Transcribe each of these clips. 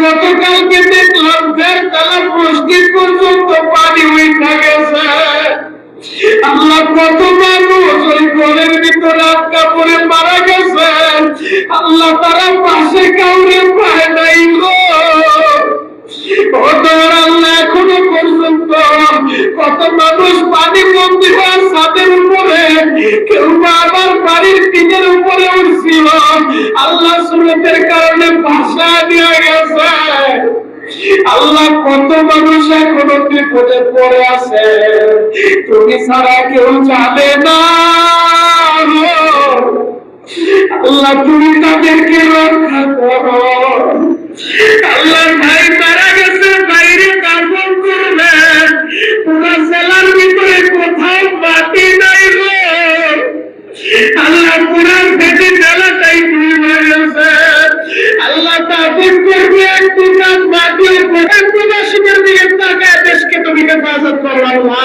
গতকালকে দেখলাম তালা মসজিদ পর্যন্ত পানি উঠে গেছে। আল্লাহ, কত মানুষ ওই ঘরের ভিতর আটকা পড়ে মারা গেছে। আল্লাহ, তারা পাশে কাউরে পায় নাই গো। আল্লাহ, এখনো পর্যন্ত কত মানুষ পানি বন্দি হয়ে ছাদের উপরে, কেউ বা আবার বাড়ির টিনের উপরে উঠছিল। আল্লাহ, স্রোতের কারণে ভাষা দিয়ে গেছে। আল্লাহ, কত মানুষ এখনো বিপদে পড়ে আছে, তুমি ছাড়া কেউ জানে না। আল্লাহ, তুমি তাদেরকে রক্ষা করো। আল্লাহ, ভাই মারা গেছে, বাইরে কাপড় করবে, পুরো জেলার ভিতরে কোথাও মাটি নাই গো। আল্লাহ, পুরো ফেটে জেলাটাই ডুবে গেছে। আল্লাহ, কাপড় করবে, একটু কাজ মাটি প্রবাসীদের দিকে তাকায় দেশকে তুমি হেফাজত করো। আল্লাহ,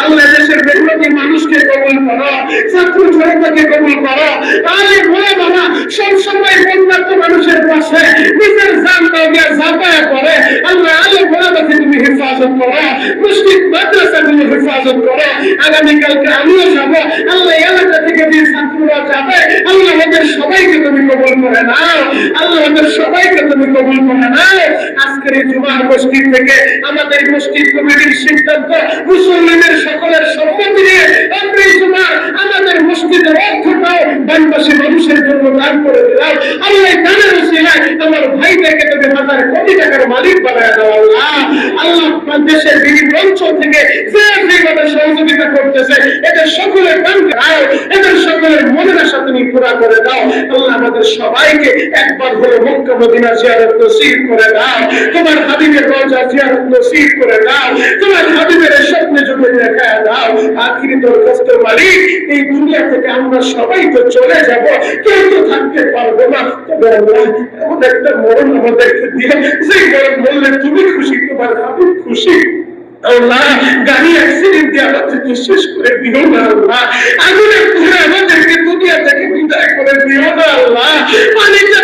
আল্লাহ, দেশের বেশিরভাগ মানুষকে কবুল করো, ছাত্র জনতাকে কবুল করো। আরে বলে বাবা, সব সময় বন্যার্ত মানুষের পাশে নিজের জানটা দিয়ে ঝাঁপায়া করে। আল্লাহ, আলে বলাটাকে তুমি হেফাজত করো, মুসলিম মাদ্রাসাগুলো হেফাজত করো। আগামীকালকে আমিও যাবো। আল্লাহ, এলাকা থেকে যে ছাত্ররা যাবে, আল্লাহ, ওদের সবাইকে তুমি কবুল করে নাও। আল্লাহ, ওদের সবাইকে তুমি কবুল করে নাও। আজকের এই জুমার মসজিদ থেকে আমাদের মসজিদ কমিটির সিদ্ধান্ত, মুসলমানের সকলের সম্মতি নিয়ে আমরা এই জুমার আমাদের মসজিদের অর্থটাও বানবাসী মানুষের জন্য দান করে দিলাম। আল্লাহ, দানের উসিলায় আমার ভাইদেরকে তুমি হাজার কোটি টাকার মালিক বানায় দাও। আল্লাহ, আল্লাহ, দেশের বিভিন্ন অঞ্চল থেকে যে যেভাবে সহযোগিতা করতেছে এদের সকলের দান দাও, এদের সকলের মনের আশা তুমি পুরা করে দাও। আল্লাহ, আমাদের সবাইকে একবার হলো মক্কা মদিনা জিয়ারত নসিব করে দাও। তোমার হাবিবের রওজা জিয়ারত নসিব করে দাও। তোমার হাবিবের স্বপ্নে যুগে দেখা দাও। আখিরি দরখাস্ত মালিক, এই দুনিয়া থেকে আমরা সবাই তো চলে যাব, কেউ তো থাকতে পারবো না। তবে আল্লাহ, এমন একটা মরণ আমাদেরকে দিয়ে যে মরণ বললে তুমি খুশি, তোমার হাবিব খুশি। আল্লাহ, গাড়ি অ্যাক্সিডেন্ট দিয়ে আমাদেরকে শেষ করে দিও না। আল্লাহ, আগুনের পুরে আমাদেরকে দুনিয়া থেকে বিদায় করে দিও না। আল্লাহ, পানিতে